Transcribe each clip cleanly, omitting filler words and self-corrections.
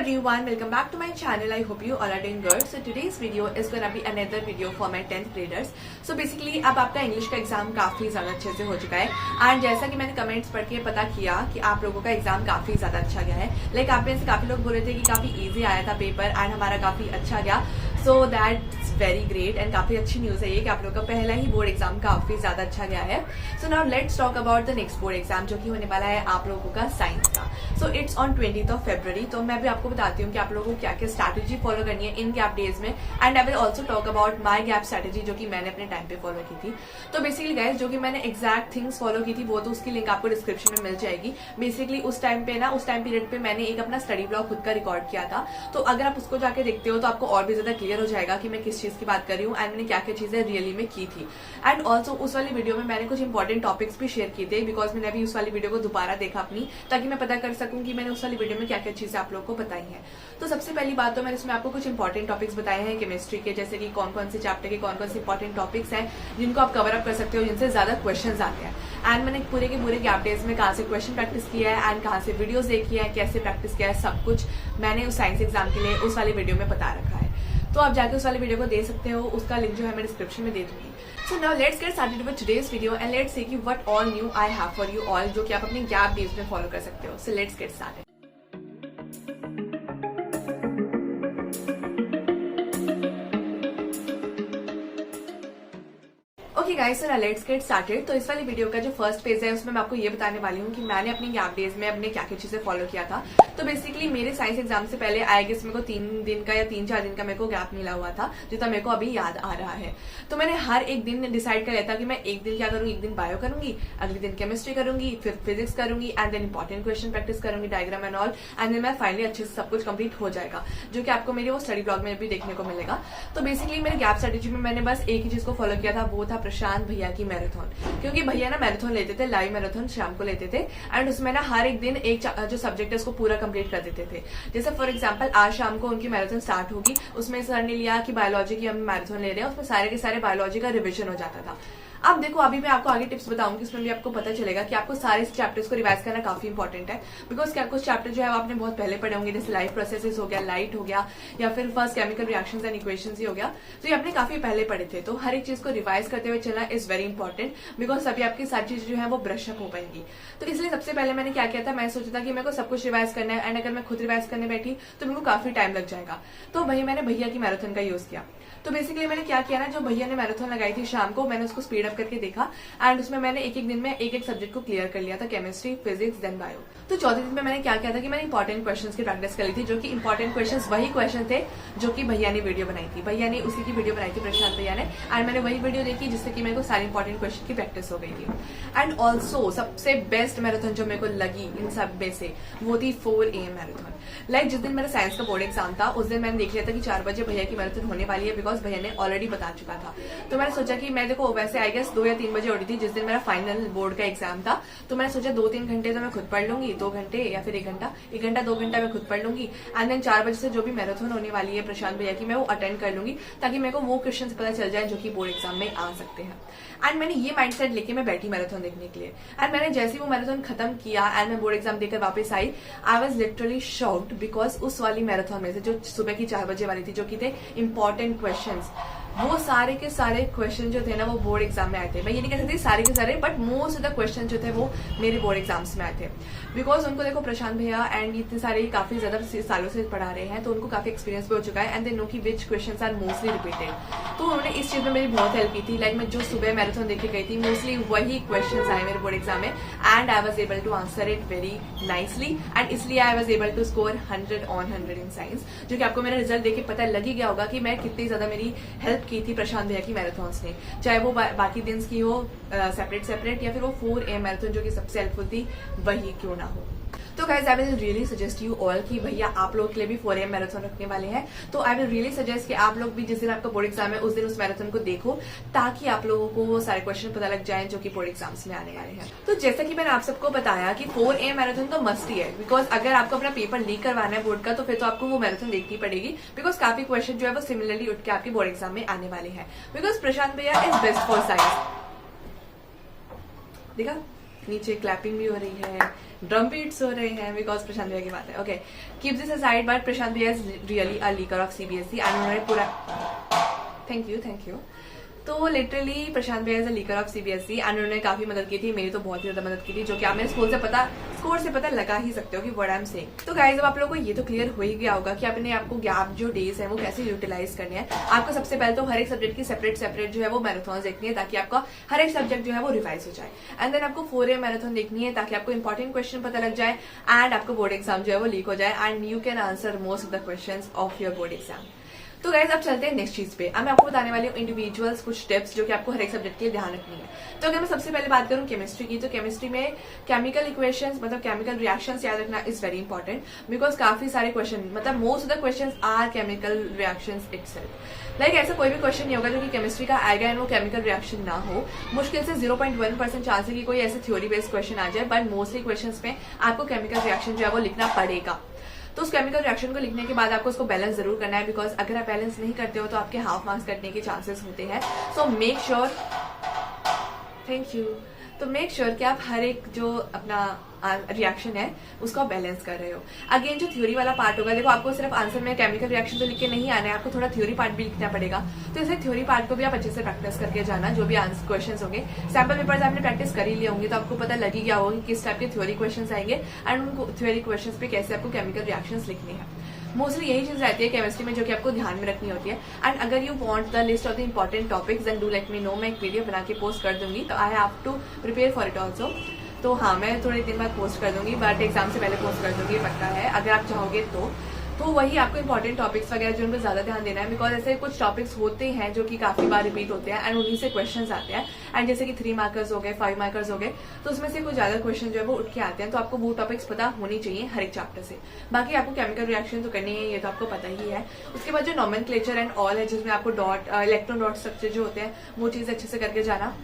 everyone, welcome back to my channel. I hope you all are doing good. So today's video is going to be another video for my 10th graders. So basically अब आपका English का exam काफी ज्यादा अच्छे से हो चुका है एंड जैसा कि मैंने कमेंट्स पढ़ के पता किया कि आप लोगों का एग्जाम काफी ज्यादा अच्छा गया है। लाइक आप में से काफी लोग बोल रहे थे कि काफी इजी आया था पेपर एंड हमारा काफी अच्छा गया। So that's very great and काफी अच्छी न्यूज है ये कि आप लोगों का पहला ही बोर्ड एग्जाम काफी ज्यादा अच्छा गया है। सो now let's talk about the next board exam जो कि होने वाला है आप लोगों का साइंस का। So it's on 20th of February। तो मैं भी आपको बताती हूँ कि आप लोगों को क्या क्या स्ट्रैटेजी फॉलो करनी है इन गैप डेज में and I will also talk about my gap strategy जो कि मैंने अपने टाइम पे फॉलो की थी। तो बेसिकली गाइस जो कि मैंने एग्जैक्ट थिंग्स फॉलो की थी वो तो उसकी लिंक आपको डिस्क्रिप्शन में मिल जाएगी। बेसिकली उस टाइम पीरियड पे मैंने एक अपना स्टडी ब्लॉग खुद का रिकॉर्ड किया था। तो अगर आप उसको जाके देखते हो तो आपको और भी ज्यादा क्लियर हो जाएगा कि मैं किस चीज की बात कर रही हूँ एंड मैंने क्या क्या चीजें रियली में की थी। एंड ऑल्सो उस वाली वीडियो में मैंने कुछ इंपॉर्टेंट टॉपिक्स भी शेयर किए थे बिकॉज मैंने अभी उस वाली वीडियो को दोबारा देखा अपनी, ताकि मैं पता कर सकूं कि मैंने उस वाली वीडियो में क्या क्या चीजें आप लोगों को बताई हैं। तो सबसे पहली बात तो मैंने इसमें आपको कुछ इंपॉर्टेंट टॉपिक्स बताए हैं केमिस्ट्री के, जैसे कि कौन कौन से चैप्टर के कौन कौन से इंपॉर्टेंट टॉपिक्स हैं जिनको आप कवर अप कर सकते हो, जिनसे ज्यादा क्वेश्चंस आते हैं। एंड मैंने पूरे के पूरे गैप डेज में कहाँ से क्वेश्चन प्रैक्टिस किया है एंड कहाँ से वीडियोज देखी है, कैसे प्रैक्टिस किया है, सब कुछ मैंने उस साइंस एग्जाम के लिए उस वाली वीडियो में बता रखा है। तो आप जाके उस वाली वीडियो को दे सकते हो, उसका लिंक जो है मैं डिस्क्रिप्शन में दे दूंगी। So now let's get started with today's video and let's see कि what all new I have for you all, जो कि आप अपने गैप डेज में फॉलो कर सकते हो। So let's get started. Okay guys, so let's get started. तो इस वाली वीडियो का जो फर्स्ट पेज है उसमें मैं आपको ये बताने वाली हूँ कि मैंने अपने गैप डेज में अपने क्या क्या चीजें फॉलो किया था। तो बेसिकली मेरे साइंस एग्जाम से पहले आई गेस मेरे को 3 दिन का या 3-4 दिन का मेरे को गैप मिला हुआ था, जितना मेरे को अभी याद आ रहा है। तो मैंने हर एक दिन डिसाइड कर लिया था कि मैं एक दिन क्या करूंगी, एक दिन बायो करूंगी, अगले दिन केमिस्ट्री करूंगी, फिर फिजिक्स करूंगी and then important question practice करूंगी, diagram and all, and then मैं फाइनली अच्छे से सब कुछ कंप्लीट हो जाएगा, जो कि आपको मेरे वो स्टडी ब्लॉग में भी देखने को मिलेगा। तो बेसिकली मेरे गैप स्ट्रेटेजी में मैंने बस एक ही चीज को फॉलो किया था, वो था प्रशांत भैया की मैराथन। क्योंकि भैया ना मैराथन लेते थे, लाइव मैराथन शाम को लेते थे एंड उसमें ना हर एक दिन एक जो सब्जेक्ट है उसको पूरा कंप्लीट कर देते थे। जैसे फॉर एग्जांपल आज शाम को उनकी मैराथन स्टार्ट होगी, उसमें सर ने लिया कि बायोलॉजी की हम मैराथन ले रहे हैं, उसमें सारे के सारे बायोलॉजी का रिविजन हो जाता था। अब देखो अभी मैं आपको आगे टिप्स बताऊंगी, इसमें भी आपको पता चलेगा कि आपको सारे चैप्टर्स को रिवाइज करना काफी इंपॉर्टेंट है बिकॉज क्या कुछ चैप्टर जो है आपने बहुत पहले पढ़े होंगे, जैसे लाइफ प्रोसेसेस हो गया, लाइट हो गया, या फिर first chemical reactions and equations ही हो गया, तो ये आपने काफी पहले पढ़े थे। तो हर एक चीज को रिवाइज करते हुए चलना इज वेरी इंपॉर्टेंट बिकॉज अभी आपकी सारी चीजें जो है वो ब्रश अप हो पाएंगी। तो इसलिए सबसे पहले मैंने क्या किया था, मैं सोचा था कि मेरे को सब कुछ रिवाइज करना है एंड अगर मैं खुद रिवाइज करने बैठी तो मेरे को काफी टाइम लग जाएगा। तो वही मैंने भैया की मैराथन का यूज किया। तो बेसिकली मैंने क्या किया ना, जो भैया ने मैराथन लगाई थी शाम को, मैंने उसको स्पीड अप करके देखा एंड उसमें मैंने एक एक दिन में एक एक सब्जेक्ट को क्लियर कर लिया था, केमिस्ट्री, फिजिक्स, देन बायो। तो चौथे दिन में मैंने क्या किया था कि मैंने इंपॉर्टेंट क्वेश्चंस की प्रैक्टिस कर ली थी, जो कि इंपॉर्टेंट क्वेश्चंस वही क्वेश्चन थे जो कि भैया ने वीडियो बनाई थी। भैया ने उसी की वीडियो बनाई थी, प्रशांत भैया ने, एंड मैंने वही वीडियो देखी जिससे कि मेरे को सारी इंपॉर्टेंट क्वेश्चन की प्रैक्टिस हो गई थी। एंड ऑल्सो सबसे बेस्ट मैराथन जो मेरे को लगी इन सब में से वो थी 4 AM मैराथन। लाइक जिस दिन मेरा साइंस का बोर्ड एग्जाम था उस दिन मैंने देख लिया था कि 4 बजे भैया की मैराथन होने वाली है बिकॉज भैया ने ऑलरेडी बता चुका था। तो मैंने सोचा कि मैं देखो वैसे आई गेस 2 या 3 बजे उठी थी जिस दिन मेरा फाइनल बोर्ड का एग्जाम था। तो मैंने सोचा 2-3 घंटे तो मैं खुद पढ़ लूंगी, 2 घंटे या फिर 1 घंटा 2 घंटा मैं खुद पढ़ लूंगी एंड देन 4 बजे से जो भी मैराथन होने वाली है प्रशांत भैया की, मैं वो अटेंड कर लूंगी ताकि मेरे को वो क्वेश्चन पता चल जाए जो कि बोर्ड एग्जाम में आ सकते हैं। एंड मैंने ये माइंडसेट लेके मैं बैठी मैराथन देखने के लिए एंड मैंने जैसे ही वो मैराथन खत्म किया एंड मैं बोर्ड एग्जाम देकर वापस आई, I was literally shocked because उस वाली मैराथन में से जो सुबह की 4 बजे वाली थी, जो कि थे इंपॉर्टेंट क्वेश्चंस, वो सारे के सारे क्वेश्चन जो थे ना वो बोर्ड एग्जाम में आए थे। मैं ये नहीं कह सकती सारे के सारे, but most of the question जो थे वो मेरे बोर्ड एग्जाम्स में आए थे बिकॉज उनको देखो प्रशांत भैया एंड इतने सारे काफी ज्यादा सालों से पढ़ा रहे हैं, तो उनको काफी एक्सपीरियंस भी हो चुका है एंड दे नो की which questions are mostly repeated. तो उन्होंने इस चीज में मेरी बहुत हेल्प की थी। लाइक मैं जो सुबह मैराथन देख के गई थी मोस्टली वही क्वेश्चंस आए मेरे बोर्ड एग्जाम में and I was able to answer it very nicely and इसलिए I was able to score 100 on 100 in science, जो कि आपको मेरा रिजल्ट देख के पता लग ही गया होगा कि मैं कितनी ज्यादा मेरी हेल्प की थी प्रशांत भैया की मैराथन्स ने, चाहे वो बाकी दिन की हो सेपरेट या फिर वो 4 AM मैराथन जो कि सबसे हेल्पफुल थी वही क्यों ना हो। तो guys I will really suggest you all कि भैया आप लोग के लिए भी 4 AM मैराथन रखने वाले हैं। तो आई विल रियली सजेस्ट कि आप लोग भी जिस दिन आपका बोर्ड एग्जाम है उस दिन उस मैराथन को देखो ताकि आप लोगों को वो सारे क्वेश्चन पता लग जाएं जो कि बोर्ड एग्जाम्स में आने वाले हैं। तो जैसा कि मैंने आप सबको बताया कि 4 AM मैराथन तो मस्ट ही है बिकॉज अगर आपको अपना पेपर लीक करवाना है बोर्ड का तो फिर तो आपको वो मैराथन देखनी पड़ेगी बिकॉज काफी क्वेश्चन जो है वो सिमिलरली उठ के आपके बोर्ड एग्जाम में आने वाले हैं because Prashant bhaiya is best for science. देखा नीचे क्लैपिंग भी हो रही है, ड्रम बीट्स हो रहे हैं, बिकॉज प्रशांत भैया की बात है। Okay, keep this aside, but Prashant bhaiya is really a leaker of CBSE and उन्होंने पूरा, थैंक यू। तो literally Prashant bhaiya is a leaker of CBSE and उन्होंने काफी मदद की थी, मेरी तो बहुत ही ज्यादा मदद की थी, जो कि आप मेरे स्कोर से पता लगा ही सकते हो कि व्हाट आई एम सेइंग। तो गाइस, अब आप लोगों को ये तो क्लियर हो ही गया होगा कि अपने आपको गैप जो डेज है वो कैसे यूटिलाइज करने हैं। आपको सबसे पहले तो हर एक सब्जेक्ट की सेपरेट जो है वो मैराथन देखनी है, ताकि आपका हर एक सब्जेक्ट जो है वो रिवाइज हो जाए। एंड देन आपको 4 मैराथन देखनी है, ताकि आपको इंपॉर्टेंट क्वेश्चन पता लग जाए एंड आपको बोर्ड एग्जाम जो है वो लीक हो जाए and you can answer most of the question of your board exam. तो गाइज, अब चलते हैं नेक्स्ट चीज पे। अब मैं आपको बताने वाली हूँ इंडिविजुअल्स कुछ टिप्स जो कि आपको हर एक सब्जेक्ट के लिए ध्यान रखनी है। तो अगर मैं सबसे पहले बात करूँ केमिस्ट्री की, तो केमिस्ट्री में केमिकल इक्वेशंस मतलब केमिकल रिएक्शंस याद रखना इज वेरी इंपॉर्टेंट, बिकॉज काफी सारे क्वेश्चन मतलब most of the questions are chemical reactions itself. Like ऐसा कोई भी क्वेश्चन नहीं होगा जो कि केमिस्ट्री का आएगा एंड वो केमिकल रिएक्शन ना हो। मुश्किल से 0.1% चांस है कि कोई ऐसे थ्योरी बेस्ड क्वेश्चन आ जाए, बट मोस्टली क्वेश्चन में आपको केमिकल रिएक्शन जो है वो लिखना पड़ेगा। तो उस केमिकल रिएक्शन को लिखने के बाद आपको उसको बैलेंस जरूर करना है, बिकॉज अगर आप बैलेंस नहीं करते हो तो आपके हाफ मार्क्स कटने के चांसेस होते हैं। So make sure, thank you. तो मेक श्योर कि आप हर एक जो अपना रिएक्शन है उसको बैलेंस कर रहे हो। अगेन जो थ्योरी वाला पार्ट होगा, देखो आपको सिर्फ आंसर में केमिकल रिएक्शन तो लिख के नहीं आना है, आपको थोड़ा थ्योरी पार्ट भी लिखना पड़ेगा। तो इसे थ्योरी पार्ट को भी आप अच्छे से प्रैक्टिस करके जाना। जो भी आंसर क्वेश्चन होंगे, सैम्पल पेपर्स आपने प्रैक्टिस कर ही लिए होंगे, तो आपको पता लग ही गया होगा कि किस टाइप के थ्योरी क्वेश्चन आएंगे एंड उन थ्योरी क्वेश्चन पे कैसे आपको केमिकल रिएक्शन लिखने हैं। मोस्टली यही चीज रहती है केमिस्ट्री में जो कि आपको ध्यान में रखनी होती है। एंड अगर you want the list of the important topics then do let me know, मैं एक वीडियो बना के पोस्ट कर दूंगी। तो I have to prepare for it also. तो हाँ, मैं थोड़े दिन बाद पोस्ट कर दूंगी, बट एग्जाम से पहले पोस्ट कर दूंगी, पक्का है। अगर आप चाहोगे तो वही आपको इंपॉर्टेंट टॉपिक्स वगैरह जो उन पर ज्यादा ध्यान देना है, बिकॉज ऐसे कुछ टॉपिक्स होते हैं जो कि काफी बार रिपीट होते हैं एंड उन्हीं से क्वेश्चंस आते हैं। एंड जैसे कि 3 मार्कर्स हो गए, 5 मार्कर्स हो गए, तो उसमें से कुछ ज्यादा क्वेश्चन जो है वो उठ के आते हैं। तो आपको वो टॉपिक्स पता होनी चाहिए हर एक चैप्टर से। बाकी आपको केमिकल रिएक्शन तो करनी है, ये तो आपको पता ही है। उसके बाद जो नॉमेनक्लेचर एंड ऑल है, जिसमें आपको इलेक्ट्रॉन डॉट स्ट्रक्चर जो होते हैं वो चीज अच्छे से करके जाना।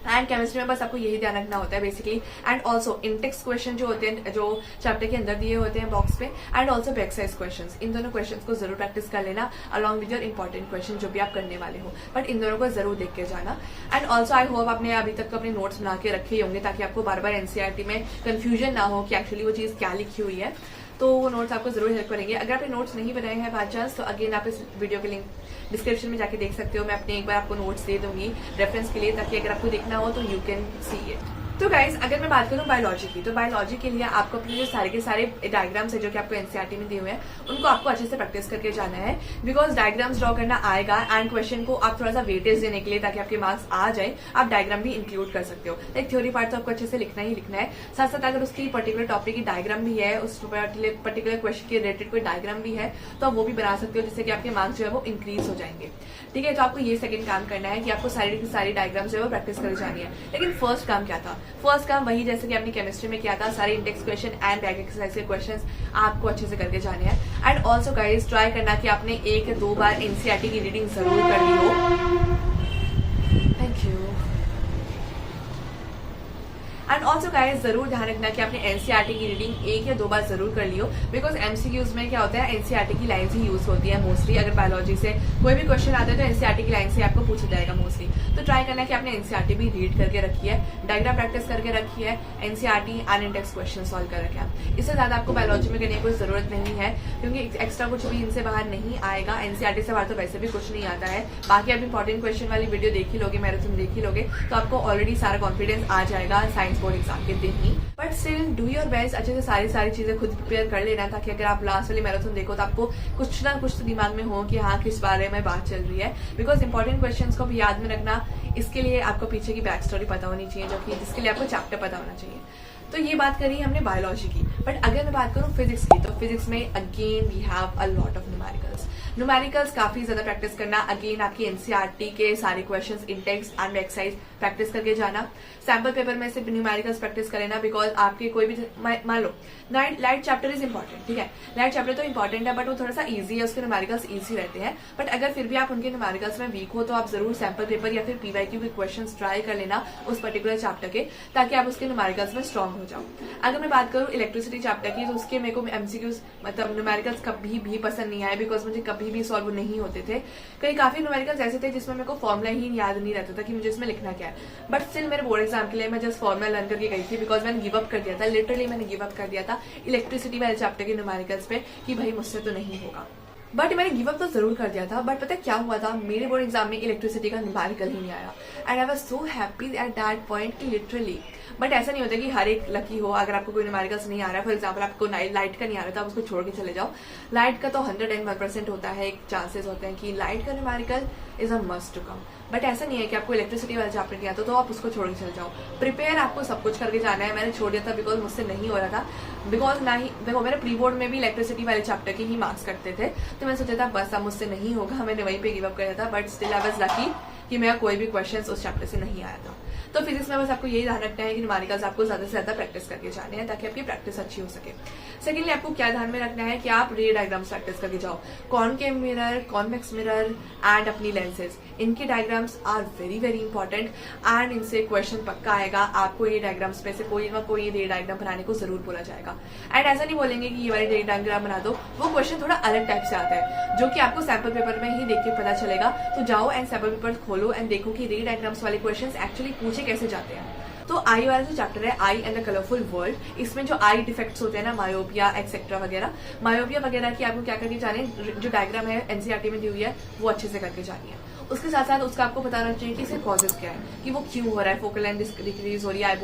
एंड केमिस्ट्री में बस आपको यही ध्यान रखना होता है basically. And also Intex question जो होते हैं, जो चैप्टर के अंदर दिए होते हैं बॉक्स पे, and also back side question, इन दोनों क्वेश्चन को जरूर प्रैक्टिस कर लेना along with your important question जो भी आप करने वाले हो। बट इन दोनों को जरूर देख के जाना। एंड ऑल्सो आई होप आपने अभी तक तो अपने नोट्स बना के रखे ही होंगे, ताकि आपको बार बार एनसीईआरटी में कंफ्यूजन ना हो कि एक्चुअली वो चीज क्या लिखी हुई है। तो वो नोट्स आपको जरूर हेल्प करेंगे। अगर आपने नोट्स नहीं बनाए हैं बाय चांस, तो अगेन आप इस वीडियो के लिंक डिस्क्रिप्शन में जाके देख सकते हो। मैं अपने एक बार आपको नोट्स दे दूंगी रेफरेंस के लिए, ताकि अगर आपको देखना हो तो यू कैन सी इट। तो गाइज, अगर मैं बात करूं बायोलॉजी की, तो बायोलॉजी के लिए आपको अपने जो सारे के सारे डायग्राम्स है जो कि आपको एनसीईआरटी में दिए हुए हैं, उनको आपको अच्छे से प्रैक्टिस करके जाना है। बिकॉज डायग्राम्स ड्रॉ करना आएगा एंड क्वेश्चन को आप थोड़ा सा वेटेज देने के लिए, ताकि आपके मार्क्स आ जाए, आप डायग्राम भी इंक्लूड कर सकते हो। एक थ्योरी पार्ट तो आपको अच्छे से लिखना ही लिखना है, साथ साथ अगर उसकी पर्टिकुलर टॉपिक की डायग्राम भी है, उस पर्टिकुलर क्वेश्चन के रिलेटेड कोई डायग्राम भी है, तो आप वो भी बना सकते हो, जिससे कि आपके मार्क्स जो है वो इंक्रीज हो जाएंगे। ठीक है, तो आपको ये सेकंड काम करना है कि आपको सारी की सारी डायग्राम जो है वो प्रैक्टिस कर जानी है। लेकिन फर्स्ट काम क्या था? फर्स्ट काम वही जैसे कि आपने केमिस्ट्री में किया था, सारे index question and back exercise के क्वेश्चंस आपको अच्छे से करके जाने हैं। एंड ऑल्सो गाइस, ट्राई करना कि आपने 1 या 2 बार एनसीईआरटी की रीडिंग जरूर कर ली हो। Thank you. And also guys, जरूर ध्यान रखना कि आपने एनसीईआरटी की रीडिंग 1 या 2 बार जरूर कर लियो, बिकॉज एमसीक्यूज में क्या होता है, एनसीईआरटी की लाइन ही यूज होती है मोस्टली। अगर बायोलॉजी से कोई भी क्वेश्चन आता है तो एनसीईआरटी की लाइन से आपको पूछा जाएगा मोस्टली। तो ट्राई करना है कि आपने एनसीईआरटी भी रीड करके रखी है, डायग्राम प्रैक्टिस करके रखी है, NCERT and index question solve कर रखे हैं। इससे ज्यादा आपको बायोलॉजी में करने की कोई जरूरत नहीं है, क्योंकि एक्स्ट्रा कुछ भी इनसे बाहर नहीं आएगा। एनसीईआरटी से बाहर तो वैसे भी कुछ नहीं आता है। बाकी आप इंपॉर्टेंट क्वेश्चन वाली वीडियो देख ही लोगे, मैराथन देख ही लोगे, तो आपको ऑलरेडी सारा कॉन्फिडेंस आ जाएगा साइंस बोर्ड एग्जाम के दिन ही। But still do your best, अच्छे से सारी चीजें खुद प्रिपेयर कर लेना, ताकि अगर आप लास्ट वाली मैराथन देखो तो आपको कुछ ना कुछ तो दिमाग में हो कि हाँ, किस बारे में बात चल रही है। बिकॉज इंपॉर्टेंट क्वेश्चंस को भी याद में रखना, इसके लिए आपको पीछे की बैक स्टोरी पता होनी चाहिए, जो कि जिसके लिए आपको चैप्टर पता होना चाहिए। तो ये बात करी हमने बायोलॉजी की। बट अगर मैं बात करूं फिजिक्स की, तो फिजिक्स में again we have a lot of numericals काफी ज्यादा प्रैक्टिस करना। अगेन आपकी एनसीईआरटी के सारे questions, intext and exercise practice करके जाना। सैम्पल पेपर में से न्यूमेरिकल्स प्रैक्टिस कर लेना, बिकॉज आपके कोई भी मान लो लाइट चैप्टर इज इंपॉर्टेंट, ठीक है, लाइट चैप्टर तो इंपॉर्टेंट है, बट वो थोड़ा सा इजी है, उसके न्यूमेरिकल्स इजी रहते हैं। बट अगर फिर भी आप उनके न्यूमेरिकल्स में वीक हो, तो आप जरूर सैम्पल पेपर या फिर पीवाईक्यू के क्वेश्चंस ट्राई कर लेना उस पर्टिकुलर चैप्टर के, ताकि आप उसके न्यूमेरिकल्स में स्ट्रॉन्ग हो जाओ। अगर मैं बात करूँ इलेक्ट्रिसिटी चैप्टर की, तो उसके मेरे को एमसीक्यूज मतलब न्यूमेरिकल्स कभी भी पसंद नहीं आए, बिकॉज मुझे कभी भी सॉल्व नहीं होते थे। कई काफी न्यूमेरिकल्स ऐसे थे जिसमें मेरे को फॉर्मुला ही याद नहीं रहता था कि मुझे इसमें लिखना क्या है। है, बट स्टिल मेरे बोर्ड एग्जाम के लिए मैं जस्ट फॉर्मूला लर्न करके गई थी, बिकॉज मैंने गिव अप कर दिया था, लिटरली मैंने गिव अप कर दिया था इलेक्ट्रिसिटी वाले चैप्टर के न्यूमेरिकल्स पे कि भाई मुझसे तो नहीं होगा। बट मैंने गिव अप तो जरूर कर दिया था, बट पता है क्या हुआ था, मेरे बोर्ड एग्जाम में इलेक्ट्रिसिटी का न्यूमेरिकल ही नहीं आया and I was so happy at that point कि लिटरली। बट ऐसा नहीं होता कि हर एक लकी हो, अगर आपको कोई न्यूमेरिकल्स नहीं आ रहा है, फॉर एग्जाम्पल आपको लाइट का नहीं आ रहा था, आप उसको छोड़ के चले जाओ। लाइट का तो 101% होता है, एक चांसेस होते हैं कि लाइट का numerical is a must to come. But ऐसा नहीं है कि आपको इलेक्ट्रिसिटी वाला चैप्टर नहीं आता तो आप उसको छोड़ के चले जाओ। प्रिपेयर आपको सब कुछ करके जाना है। मैंने छोड़ दिया था बिकॉज मुझसे नहीं हो रहा था, बिकॉज ना ही देखो मेरे प्री बोर्ड में भी इलेक्ट्रिसिटी वाले चैप्टर के ही मार्क्स कटते थे, तो मैं सोचा था बस अब मुझसे नहीं होगा, मैंने वहीं पे गिव अप कर दिया था। But still I was lucky कि मेरा कोई भी क्वेश्चन उस चैप्टर से नहीं आया था। तो फिजिक्स में बस आपको यही ध्यान रखना है कि न्यूमेरिकल्स आपको ज्यादा से ज्यादा प्रैक्टिस करके जाने हैं ताकि आपकी प्रैक्टिस अच्छी हो सके। सेकेंडली आपको क्या ध्यान में रखना है कि आप रे डायग्राम्स प्रैक्टिस करके जाओ। Concave mirror, convex mirror and अपनी लेंसेज, इनके diagrams are very very important and इनसे क्वेश्चन पक्का आएगा। आपको ये डायग्राम्स में से कोई ना कोई रे डायग्राम बनाने को जरूर बोला जाएगा एंड ऐसा नहीं बोलेंगे कि ये वाले रे डायग्राम बना दो, वो क्वेश्चन थोड़ा अलग टाइप से आता है जो कि आपको सैम्पल पेपर में ही देख के पता चलेगा। तो जाओ एंड सैम्पल पेपर खोलो एंड देखो कि रे डायग्राम्स वाले क्वेश्चन एक्चुअली पूछे कैसे जाते हैं। तो आई वाला जो चैप्टर है, आई एंड द कलरफुल वर्ल्ड, इसमें जो आई डिफेक्ट्स होते हैं ना, मायोपिया एक्सेट्रा वगैरह, मायोपिया वगैरह की आपको क्या करके जाने, जो डायग्राम है एनसीईआरटी में दी हुई है वो अच्छे से करके जानी है। उसके साथ साथ उसका आपको बताना चाहिए कि इसके कॉजेज क्या है, कि वो क्यों हो रहा है, फोकल लेंथ डिक्रीज हो रही है, आई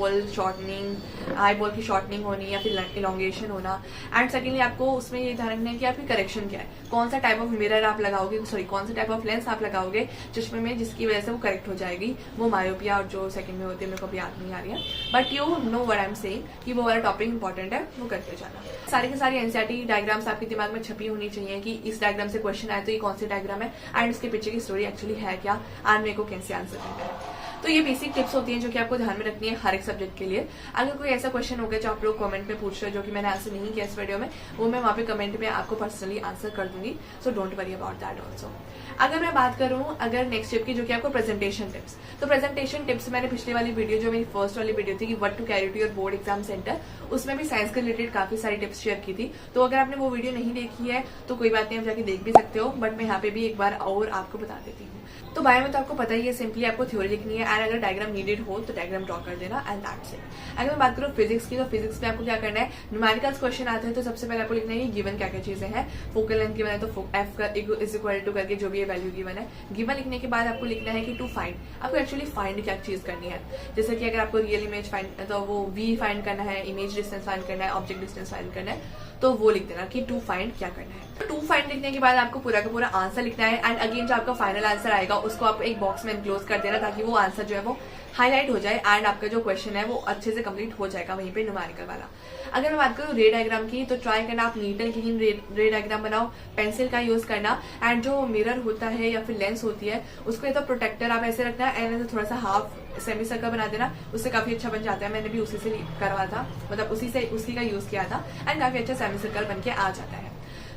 बॉल की शॉर्टनिंग होनी या फिर इलोंगेशन होना। एंड सेकेंडली आपको उसमें ये ध्यान रखना है कि आपकी करेक्शन क्या है, कौन सा टाइप ऑफ मिरर आप लगाओगे, कौन सा टाइप ऑफ लेंस आप लगाओगे चश्मे में जिसकी वजह से वो करेक्ट हो जाएगी। वो मायोपिया और जो सेकंड में होती है मेरे को अभी याद नहीं आ रही है, but you know what I am saying कि वो वाला टॉपिक इंपॉर्टेंट है, वो करते जाना। सारी की सारी एनसीईआरटी डायग्राम्स आपके दिमाग में छपी होनी चाहिए कि इस डायग्राम से क्वेश्चन आए तो ये कौन सी डायग्राम है एंड इसके पीछे की स्टोरी एक्चुअली है क्या, एंड मेरे को कैसे आंसर करना है। तो ये बेसिक टिप्स होती हैं जो कि आपको ध्यान में रखनी है हर एक सब्जेक्ट के लिए। अगर कोई ऐसा क्वेश्चन हो गया जो आप लोग कमेंट में पूछ रहे हो जो कि मैंने आंसर नहीं किया इस वीडियो में, वो मैं वहां पे कमेंट में आपको पर्सनली आंसर कर दूंगी, so don't worry about that also. अगर मैं बात करूं अगर नेक्स्ट टिप की, जो कि आपको प्रेजेंटेशन टिप्स, तो प्रेजेंटेशन टिप्स मैंने पिछली वाली वीडियो जो मेरी फर्स्ट वाली वीडियो थी कि what to carry to your board exam centre, उसमें भी साइंस के रिलेटेड काफी सारी टिप्स शेयर की थी। तो अगर आपने वो वीडियो नहीं देखी है तो कोई बात नहीं, आप जाके देख भी सकते हो, बट मैं यहाँ पे भी एक बार और आपको बता देती हूँ। तो बायो में तो आपको पता ही है, सिंपली आपको थ्योरी लिखनी है एंड अगर डायग्राम नीडेड हो तो डायग्राम ड्रॉ कर देना एंड दैट्स इट। अगर मैं बात करूँ फिजिक्स की, तो फिजिक्स में आपको क्या करना है, न्यूमेरिकल्स क्वेश्चन आते हैं तो सबसे पहले आपको लिखना है गिवन क्या क्या चीजें हैं। फोकल लेंथ गिवन है तो एफ का इज इक्वल टू करके जो भी ये वैल्यू गिवन है। गिवन लिखने के बाद आपको लिखना है कि टू फाइंड, आपको एक्चुअली फाइंड क्या चीज करनी है। जैसे कि अगर आपको रियल इमेज फाइंड तो वो वी फाइंड करना है, इमेज डिस्टेंस फाइंड करना है, ऑब्जेक्ट डिस्टेंस फाइंड करना है, तो वो लिख देना कि टू फाइंड क्या करना है। तो टू फाइंड लिखने के बाद आपको पूरा का पूरा आंसर लिखना है एंड अगेन जो आपका फाइनल आंसर आएगा उसको आप एक बॉक्स में एनक्लोज कर देना ताकि वो आंसर जो है वो हाईलाइट हो जाए एंड आपका जो क्वेश्चन है वो अच्छे से कंप्लीट हो जाएगा वहीं पे न्यूमेरिकल वाला। अगर मैं बात करूँ रे डायग्राम की, तो ट्राई करना आप नीट एंड क्लीन रे डायग्राम बनाओ, पेंसिल का यूज करना एंड जो मिरर होता है या फिर लेंस होती है उसको या तो प्रोटेक्टर आप ऐसे रखना एंड थोड़ा सा हाफ सेमी सर्कल बना देना, उससे काफी अच्छा बन जाता है। मैंने भी उसी से करवा था, मतलब उसी का यूज किया था एंड काफी अच्छा सेमी सर्कल बन के आ जाता है।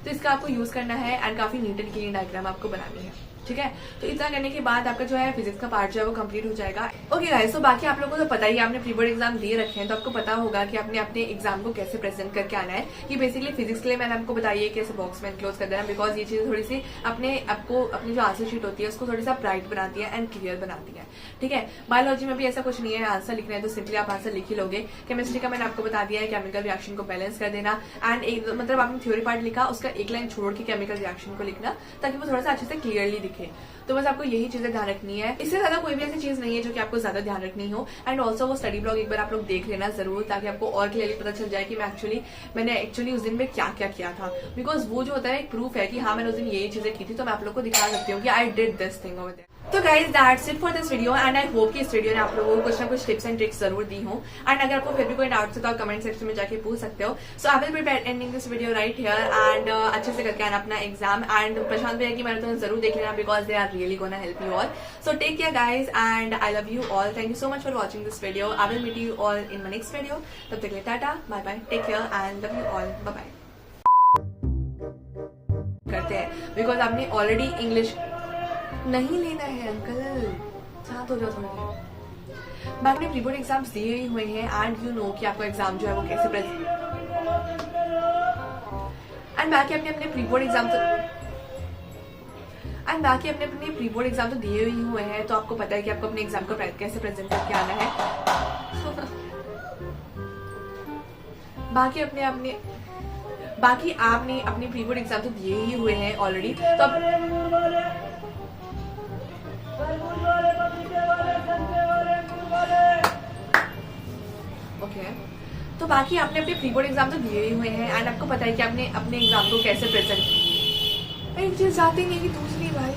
तो इसका आपको यूज करना है एंड काफी नीट एंड क्लीन डायग्राम आपको बनानी है, ठीक है। तो इतना करने के बाद आपका जो है फिजिक्स का पार्ट जो है वो कंप्लीट हो जाएगा। ओके गाइस, तो बाकी आप लोगों को तो पता ही है, आपने प्री बोर्ड एग्जाम दिए रखे हैं तो आपको पता होगा कि आपने अपने एग्जाम को कैसे प्रेजेंट करके आना है। कि बेसिकली फिजिक्स के लिए मैंने आपको बताई है कैसे बॉक्स में एनक्लोज कर देना, बिकॉज ये चीज थोड़ी सी अपनी जो आंसर शीट होती है उसको थोड़ी सा ब्राइट बनाती है एंड क्लियर बनाती है, ठीक है। बायोलॉजी में भी ऐसा कुछ नहीं है, आंसर लिखना है तो सिंपली आप आंसर लिख ही लोगे। केमिस्ट्री का मैंने आपको बता दिया है, केमिकल रिएक्शन को बैलेंस कर देना एंड मतलब आपने थ्योरी पार्ट लिखा उसका एक लाइन छोड़ के केमिकल रिएक्शन को लिखना ताकि वो थोड़ा सा अच्छे से क्लियरली दिखे। तो बस आपको यही चीजें ध्यान रखनी है, इससे ज्यादा कोई भी ऐसी चीज नहीं है जो कि आपको ज्यादा ध्यान रखनी हो। एंड ऑल्सो वो स्टडी ब्लॉग एक बार आप लोग देख लेना जरूर ताकि आपको और क्लियरली पता चल जाए कि मैंने एक्चुअली उस दिन में क्या क्या किया था। बिकॉज वो जो होता है एक प्रूफ है कि हाँ मैंने उस दिन यही चीजें की थी, तो मैं आप लोग को दिखा सकती हूँ कि I did this thing over there. तो guys that's it for this video and I hope कि इस वीडियो ने आप लोगों को कुछ ना कुछ टिप्स एंड ट्रिक्स जरूर दी हूँ। एंड अगर आपको फिर भी कोई डाउट है तो आप कमेंट सेक्शन में जाके पूछ सकते हो। So I will be ending this video right here and अच्छे से करके आना अपना एग्जाम एंड प्रशांत भैया की मैराथन जरूर देख लेना because they are really gonna help you all. So take care guys and I love you all. Thank you so much for watching this video. I will meet you all in my next video. तब तक के लिए tata bye bye, take care and love you all, bye bye. करते हैं because आपने already English नहीं लेना है अंकल, शांत हो जाओ थोड़ी देर। बाकी ने प्री बोर्ड एग्जाम्स दिए ही हुए हैं एंड यू नो कि आपका एग्जाम जो है वो कैसे एंड बाकी अपने प्री बोर्ड एग्जाम एंड बाकी अपने अपने प्री बोर्ड एग्जाम तो दिए ही हुए हैं, तो आपको पता है कि आपको अपने एग्जाम को कैसे प्रेजेंट करके आना है। बाकी आपने अपने प्री बोर्ड एग्जाम तो दिए ही हुए हैं ऑलरेडी, तो अब ओके तो बाकी आपने अपने प्री बोर्ड एग्जाम तो दिए ही हुए हैं एंड आपको पता है कि आपने अपने एग्जाम को कैसे प्रेजेंट जाते नहीं कि दूसरी भाई